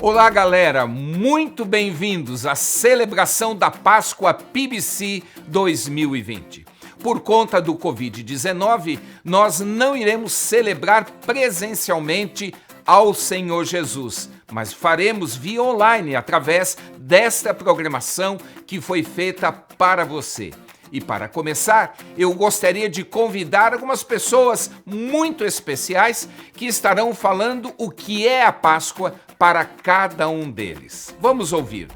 Olá, galera, muito bem-vindos à celebração da Páscoa PBC 2020. Por conta do Covid-19, nós não iremos celebrar presencialmente ao Senhor Jesus, mas faremos via online através desta programação que foi feita para você. E para começar, eu gostaria de convidar algumas pessoas muito especiais que estarão falando o que é a Páscoa para cada um deles. Vamos ouvir.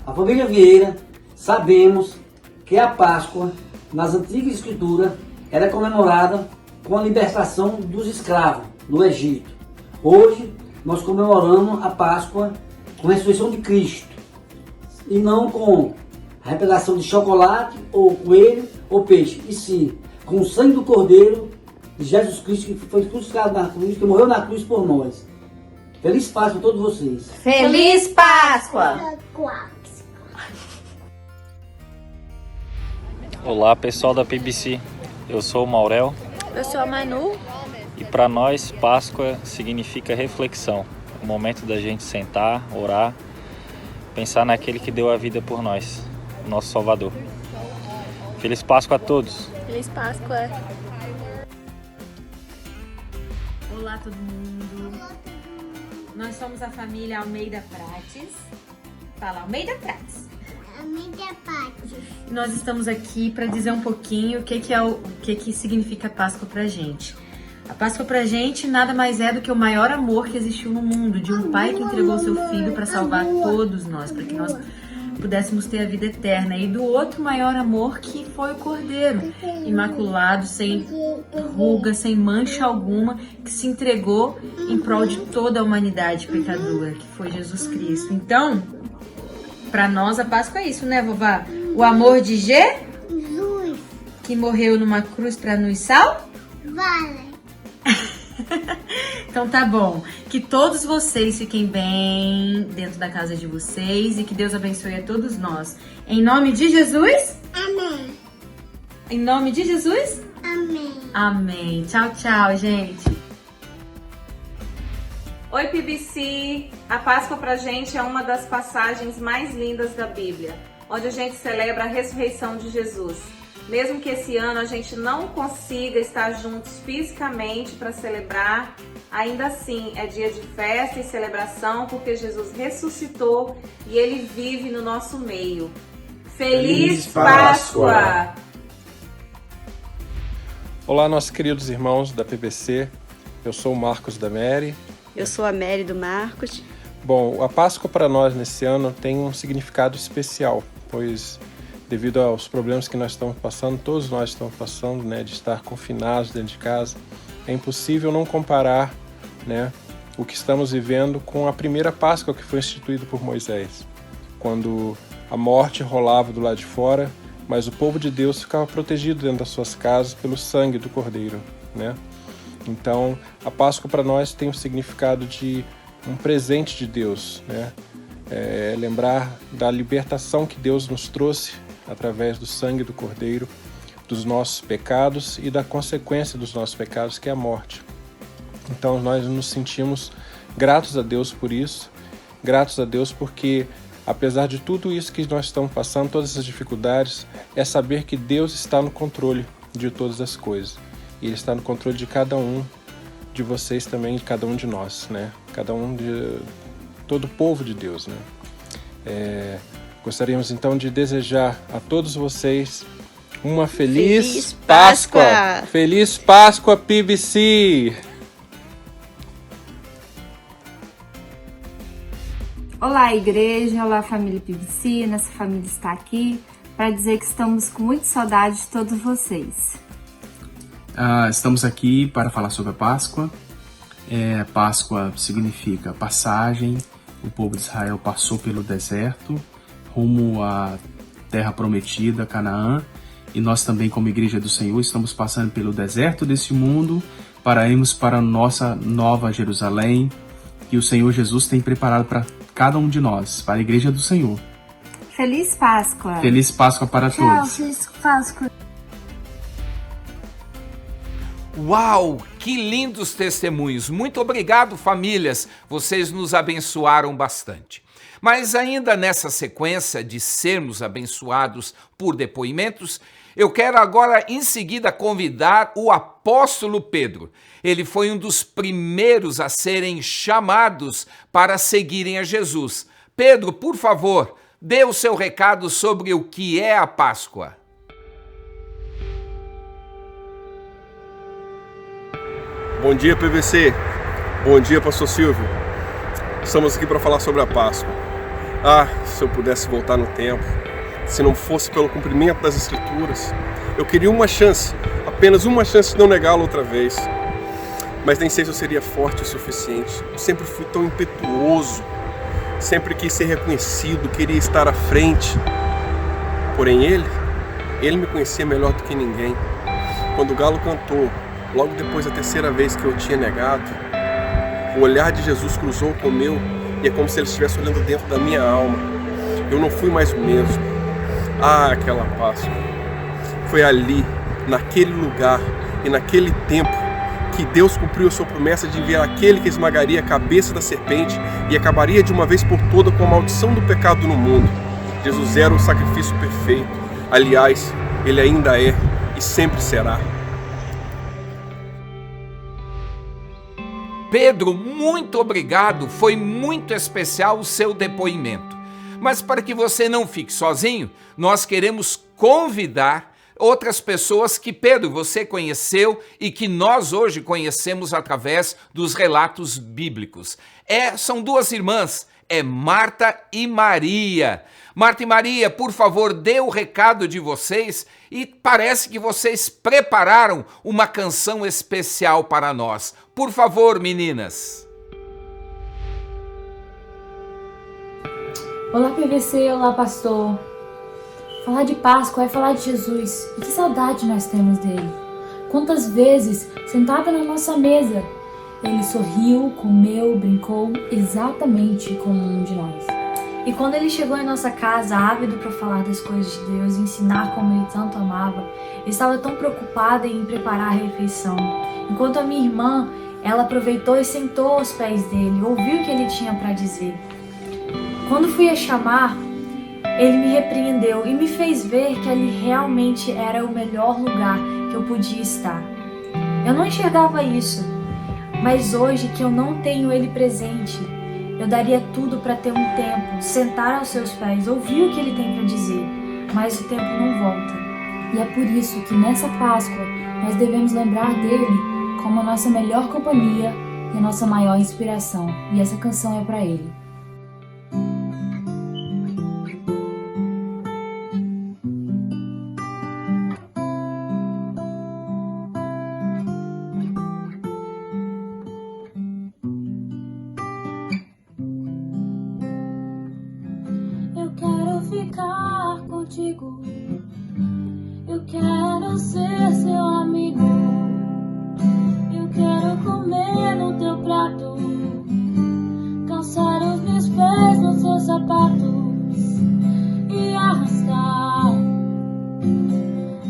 A família Vieira, sabemos que a Páscoa, nas antigas escrituras, era comemorada com a libertação dos escravos no Egito. Hoje, nós comemoramos a Páscoa com a ressurreição de Cristo, e não com a revelação de chocolate, ou coelho, ou peixe, e sim com o sangue do Cordeiro de Jesus Cristo, que foi crucificado na cruz, que morreu na cruz por nós. Feliz Páscoa a todos vocês. Feliz Páscoa! Olá, pessoal da PBC. Eu sou o Maurel. Eu sou a Manu. E para nós, Páscoa significa reflexão. O momento da gente sentar, orar, pensar naquele que deu a vida por nós, o nosso Salvador. Feliz Páscoa a todos. Feliz Páscoa. Olá, todo mundo. Nós somos a família Almeida Prates. Fala, Almeida Prates. Almeida Prates. Nós estamos aqui para dizer um pouquinho o que significa Páscoa pra gente. A Páscoa pra gente nada mais é do que o maior amor que existiu no mundo, de um pai que entregou seu filho para salvar todos nós, para que nós pudéssemos ter a vida eterna, e do outro maior amor que foi o Cordeiro, imaculado, sem ruga, sem mancha alguma, que se entregou em prol de toda a humanidade pecadora, que foi Jesus Cristo. Então, para nós a Páscoa é isso, né, vovó? O amor de Jesus. que morreu numa cruz para nos salvar. Vale. Então tá bom, que todos vocês fiquem bem dentro da casa de vocês e que Deus abençoe a todos nós. Em nome de Jesus? Amém. Em nome de Jesus? Amém. Amém. Tchau, tchau, gente. Oi, PBC! A Páscoa pra gente é uma das passagens mais lindas da Bíblia, onde a gente celebra a ressurreição de Jesus. Mesmo que esse ano a gente não consiga estar juntos fisicamente para celebrar, ainda assim é dia de festa e celebração, porque Jesus ressuscitou e Ele vive no nosso meio. Feliz Páscoa! Olá, nossos queridos irmãos da PBC. Eu sou o Marcos da Mary. Eu sou a Mary do Marcos. Bom, a Páscoa para nós nesse ano tem um significado especial, pois devido aos problemas que nós estamos passando, todos nós estamos passando, né, de estar confinados dentro de casa, é impossível não comparar, né, o que estamos vivendo com a primeira Páscoa que foi instituída por Moisés, quando a morte rolava do lado de fora, mas o povo de Deus ficava protegido dentro das suas casas pelo sangue do Cordeiro, né? Então, a Páscoa para nós tem o significado de um presente de Deus, né? Lembrar da libertação que Deus nos trouxe através do sangue do Cordeiro, dos nossos pecados e da consequência dos nossos pecados, que é a morte. Então nós nos sentimos gratos a Deus por isso, gratos a Deus porque, apesar de tudo isso que nós estamos passando, todas essas dificuldades, é saber que Deus está no controle de todas as coisas. E Ele está no controle de cada um de vocês também, de cada um de nós, né? Cada um de todo o povo de Deus, né? Gostaríamos então de desejar a todos vocês uma feliz Páscoa! Feliz Páscoa, PBC! Olá, igreja! Olá, família PBC! Nossa família está aqui para dizer que estamos com muita saudade de todos vocês. Estamos aqui para falar sobre a Páscoa. Páscoa significa passagem. O povo de Israel passou pelo deserto rumo à terra prometida, Canaã, e nós também, como Igreja do Senhor, estamos passando pelo deserto desse mundo para irmos para a nossa nova Jerusalém, que o Senhor Jesus tem preparado para cada um de nós, para a Igreja do Senhor. Feliz Páscoa! Feliz Páscoa para todos! Feliz Páscoa! Uau! Que lindos testemunhos. Muito obrigado, famílias. Vocês nos abençoaram bastante. Mas ainda nessa sequência de sermos abençoados por depoimentos, eu quero agora em seguida convidar o apóstolo Pedro. Ele foi um dos primeiros a serem chamados para seguirem a Jesus. Pedro, por favor, dê o seu recado sobre o que é a Páscoa. Bom dia, PVC. Bom dia, pastor Silvio. Estamos aqui para falar sobre a Páscoa. Se eu pudesse voltar no tempo, se não fosse pelo cumprimento das Escrituras, eu queria uma chance, apenas uma chance de não negá-lo outra vez. Mas nem sei se eu seria forte o suficiente. Eu sempre fui tão impetuoso, sempre quis ser reconhecido, queria estar à frente. Porém ele me conhecia melhor do que ninguém. Quando o galo cantou, logo depois da terceira vez que eu tinha negado, o olhar de Jesus cruzou com o meu e é como se ele estivesse olhando dentro da minha alma. Eu não fui mais o mesmo. Aquela Páscoa. Foi ali, naquele lugar e naquele tempo que Deus cumpriu a sua promessa de enviar aquele que esmagaria a cabeça da serpente e acabaria de uma vez por toda com a maldição do pecado no mundo. Jesus era o sacrifício perfeito. Aliás, ele ainda é e sempre será. Pedro, muito obrigado, foi muito especial o seu depoimento. Mas para que você não fique sozinho, nós queremos convidar outras pessoas que, Pedro, você conheceu e que nós hoje conhecemos através dos relatos bíblicos. São duas irmãs, Marta e Maria. Marta e Maria, por favor, dê o recado de vocês e parece que vocês prepararam uma canção especial para nós. Por favor, meninas. Olá, PVC, olá, pastor. Falar de Páscoa é falar de Jesus. E que saudade nós temos dele. Quantas vezes, sentado na nossa mesa, ele sorriu, comeu, brincou exatamente como um de nós. E quando ele chegou em nossa casa, ávido para falar das coisas de Deus e ensinar como ele tanto amava, eu estava tão preocupada em preparar a refeição. Enquanto a minha irmã, ela aproveitou e sentou aos pés dele, ouviu o que ele tinha para dizer. Quando fui a chamar, ele me repreendeu e me fez ver que ali realmente era o melhor lugar que eu podia estar. Eu não enxergava isso, mas hoje que eu não tenho ele presente, eu daria tudo para ter um tempo, sentar aos seus pés, ouvir o que ele tem para dizer, mas o tempo não volta. E é por isso que nessa Páscoa nós devemos lembrar dele como a nossa melhor companhia e a nossa maior inspiração. E essa canção é para ele. Eu quero ser seu amigo. Eu quero comer no teu prato, calçar os meus pés nos seus sapatos e arrastar.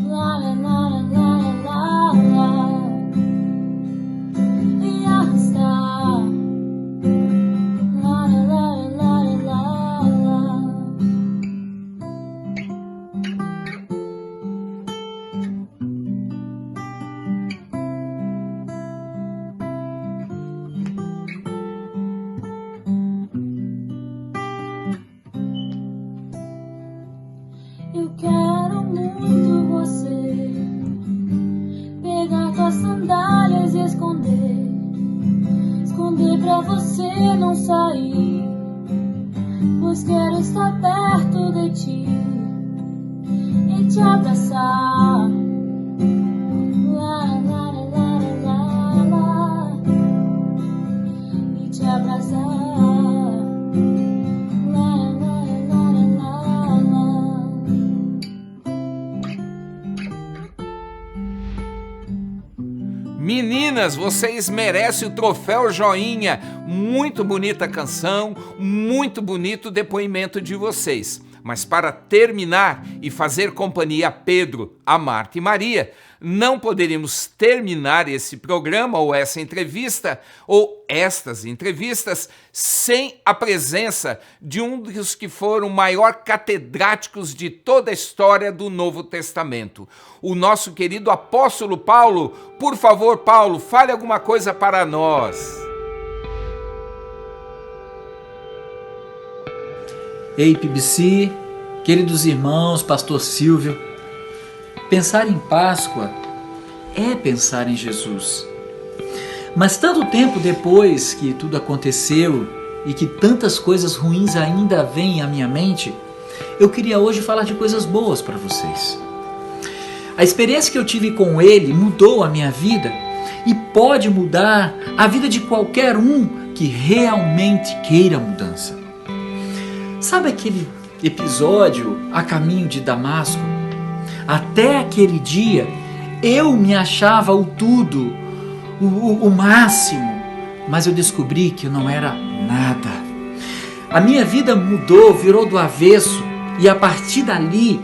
La la la la la la la. E arrastar. La la la la la la. Eu quero muito você, pegar tuas sandálias e esconder pra você não sair, pois quero estar perto de ti e te abraçar. La la la la la la, e te abraçar. Meninas, vocês merecem o troféu joinha. Muito bonita a canção, muito bonito o depoimento de vocês. Mas para terminar e fazer companhia a Pedro, a Marta e Maria, não poderíamos terminar esse programa ou essa entrevista ou estas entrevistas sem a presença de um dos que foram maior catedráticos de toda a história do Novo Testamento, o nosso querido apóstolo Paulo. Por favor, Paulo, fale alguma coisa para nós. Ei, PBC, queridos irmãos, pastor Silvio, pensar em Páscoa é pensar em Jesus. Mas tanto tempo depois que tudo aconteceu e que tantas coisas ruins ainda vêm à minha mente, eu queria hoje falar de coisas boas para vocês. A experiência que eu tive com ele mudou a minha vida e pode mudar a vida de qualquer um que realmente queira mudança. Sabe aquele episódio a caminho de Damasco? Até aquele dia, eu me achava o tudo, o máximo, mas eu descobri que eu não era nada. A minha vida mudou, virou do avesso, e a partir dali,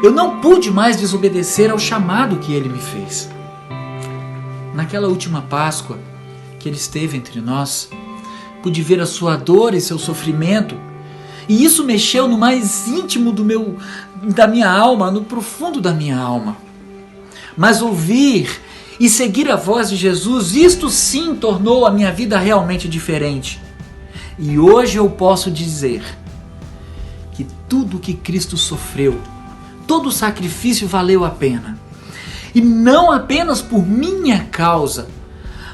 eu não pude mais desobedecer ao chamado que ele me fez. Naquela última Páscoa que ele esteve entre nós, pude ver a sua dor e seu sofrimento, e isso mexeu no mais íntimo da minha alma, no profundo da minha alma. Mas ouvir e seguir a voz de Jesus, isto sim tornou a minha vida realmente diferente. E hoje eu posso dizer que tudo que Cristo sofreu, todo o sacrifício valeu a pena. E não apenas por minha causa,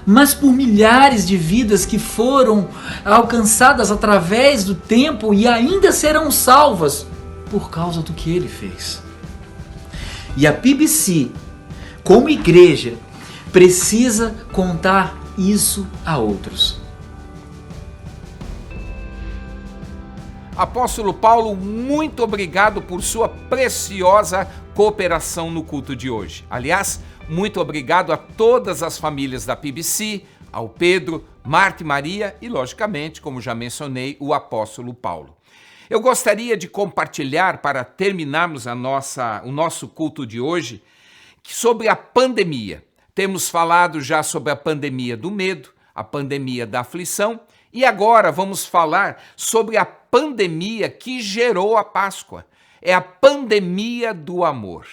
mas por milhares de vidas que foram alcançadas através do tempo e ainda serão salvas por causa do que ele fez. E a PBC, como igreja, precisa contar isso a outros. Apóstolo Paulo, muito obrigado por sua preciosa cooperação no culto de hoje. Aliás, muito obrigado a todas as famílias da PBC, ao Pedro, Marta e Maria e, logicamente, como já mencionei, o apóstolo Paulo. Eu gostaria de compartilhar, para terminarmos o nosso culto de hoje, sobre a pandemia. Temos falado já sobre a pandemia do medo, a pandemia da aflição, e agora vamos falar sobre a pandemia que gerou a Páscoa. É a pandemia do amor.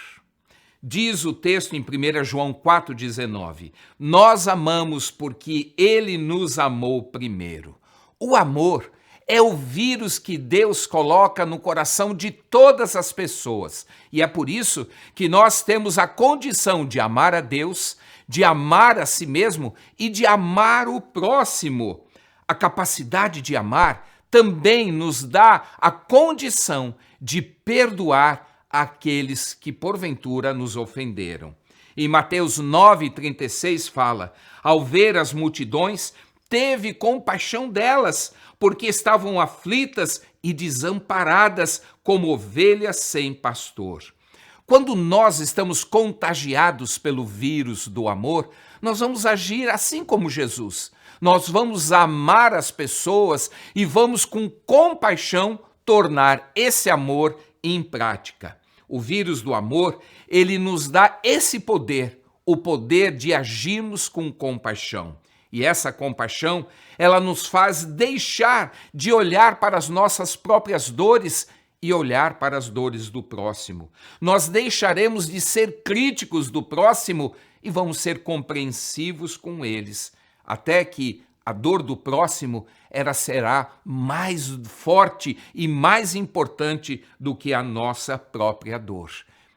Diz o texto em 1 João 4,19, nós amamos porque ele nos amou primeiro. O amor é o vírus que Deus coloca no coração de todas as pessoas. E é por isso que nós temos a condição de amar a Deus, de amar a si mesmo e de amar o próximo. A capacidade de amar também nos dá a condição de perdoar aqueles que porventura nos ofenderam. Em Mateus 9,36 fala, ao ver as multidões, teve compaixão delas, porque estavam aflitas e desamparadas como ovelhas sem pastor. Quando nós estamos contagiados pelo vírus do amor, nós vamos agir assim como Jesus. Nós vamos amar as pessoas e vamos com compaixão tornar esse amor em prática. O vírus do amor, ele nos dá esse poder, o poder de agirmos com compaixão. E essa compaixão, ela nos faz deixar de olhar para as nossas próprias dores e olhar para as dores do próximo. Nós deixaremos de ser críticos do próximo e vamos ser compreensivos com eles, até que a dor do próximo será mais forte e mais importante do que a nossa própria dor.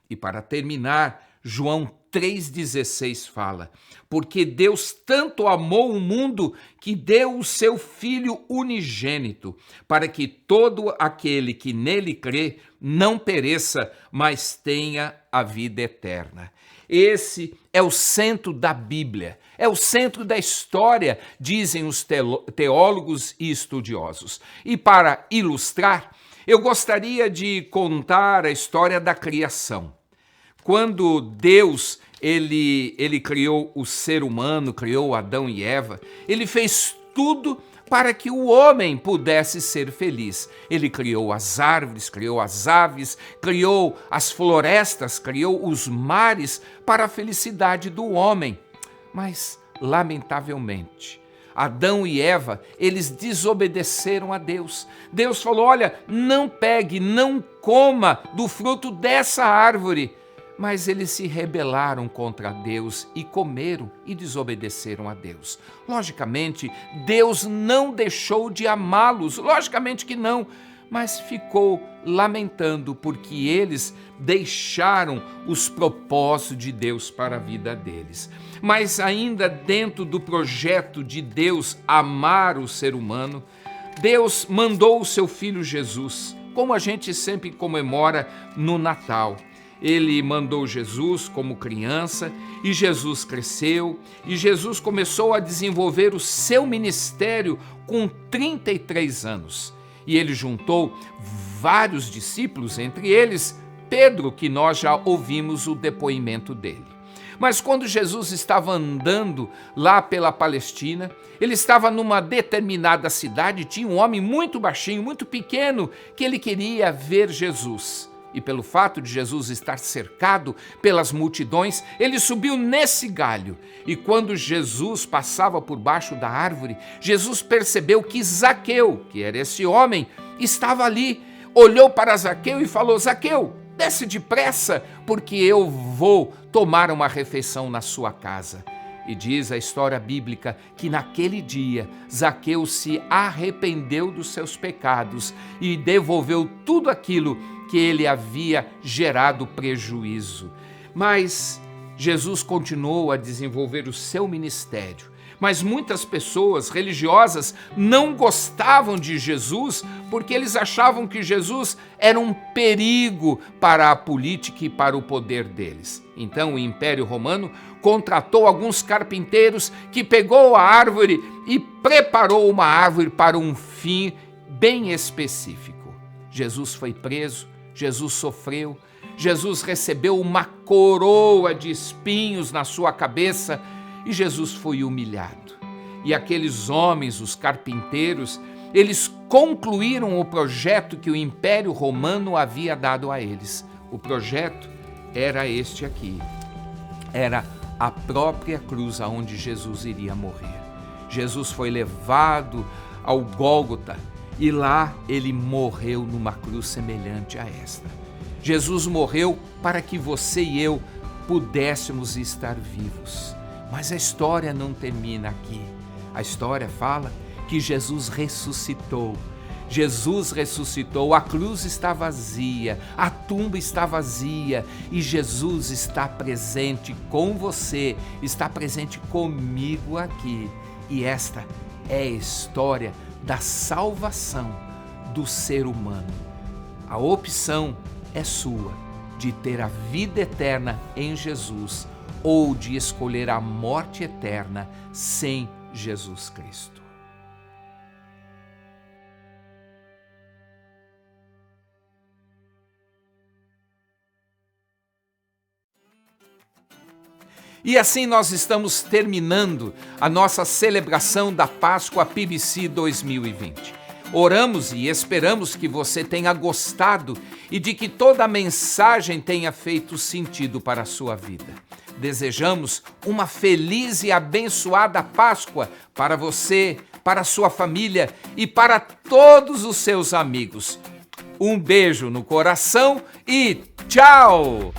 E para terminar, João 3,16 fala, porque Deus tanto amou o mundo que deu o seu Filho unigênito, para que todo aquele que nele crê não pereça, mas tenha a vida eterna. Esse é o centro da Bíblia, é o centro da história, dizem os teólogos e estudiosos. E para ilustrar, eu gostaria de contar a história da criação. Quando Deus ele criou o ser humano, criou Adão e Eva, ele fez tudo para que o homem pudesse ser feliz. Ele criou as árvores, criou as aves, criou as florestas, criou os mares para a felicidade do homem. Mas, lamentavelmente, Adão e Eva, eles desobedeceram a Deus. Deus falou: olha, não pegue, não coma do fruto dessa árvore. Mas eles se rebelaram contra Deus e comeram e desobedeceram a Deus. Logicamente, Deus não deixou de amá-los, logicamente que não, mas ficou lamentando porque eles deixaram os propósitos de Deus para a vida deles. Mas ainda dentro do projeto de Deus amar o ser humano, Deus mandou o seu Filho Jesus, como a gente sempre comemora no Natal. Ele mandou Jesus como criança e Jesus cresceu e Jesus começou a desenvolver o seu ministério com 33 anos. E ele juntou vários discípulos, entre eles Pedro, que nós já ouvimos o depoimento dele. Mas quando Jesus estava andando lá pela Palestina, ele estava numa determinada cidade, tinha um homem muito baixinho, muito pequeno, que ele queria ver Jesus. E pelo fato de Jesus estar cercado pelas multidões, ele subiu nesse galho. E quando Jesus passava por baixo da árvore, Jesus percebeu que Zaqueu, que era esse homem, estava ali. Olhou para Zaqueu e falou: Zaqueu, desce depressa, porque eu vou tomar uma refeição na sua casa. E diz a história bíblica que naquele dia Zaqueu se arrependeu dos seus pecados e devolveu tudo aquilo que ele havia gerado prejuízo. Mas Jesus continuou a desenvolver o seu ministério. Mas muitas pessoas religiosas não gostavam de Jesus porque eles achavam que Jesus era um perigo para a política e para o poder deles. Então o Império Romano contratou alguns carpinteiros que pegou a árvore e preparou uma árvore para um fim bem específico. Jesus foi preso, Jesus sofreu, Jesus recebeu uma coroa de espinhos na sua cabeça e Jesus foi humilhado. E aqueles homens, os carpinteiros, eles concluíram o projeto que o Império Romano havia dado a eles. O projeto era este aqui. Era a própria cruz aonde Jesus iria morrer. Jesus foi levado ao Gólgota e lá ele morreu numa cruz semelhante a esta. Jesus morreu para que você e eu pudéssemos estar vivos. Mas a história não termina aqui. A história fala que Jesus ressuscitou. Jesus ressuscitou, a cruz está vazia, a tumba está vazia e Jesus está presente com você, está presente comigo aqui. E esta é a história da salvação do ser humano. A opção é sua de ter a vida eterna em Jesus ou de escolher a morte eterna sem Jesus Cristo. E assim nós estamos terminando a nossa celebração da Páscoa PBC 2020. Oramos e esperamos que você tenha gostado e de que toda a mensagem tenha feito sentido para a sua vida. Desejamos uma feliz e abençoada Páscoa para você, para a sua família e para todos os seus amigos. Um beijo no coração e tchau!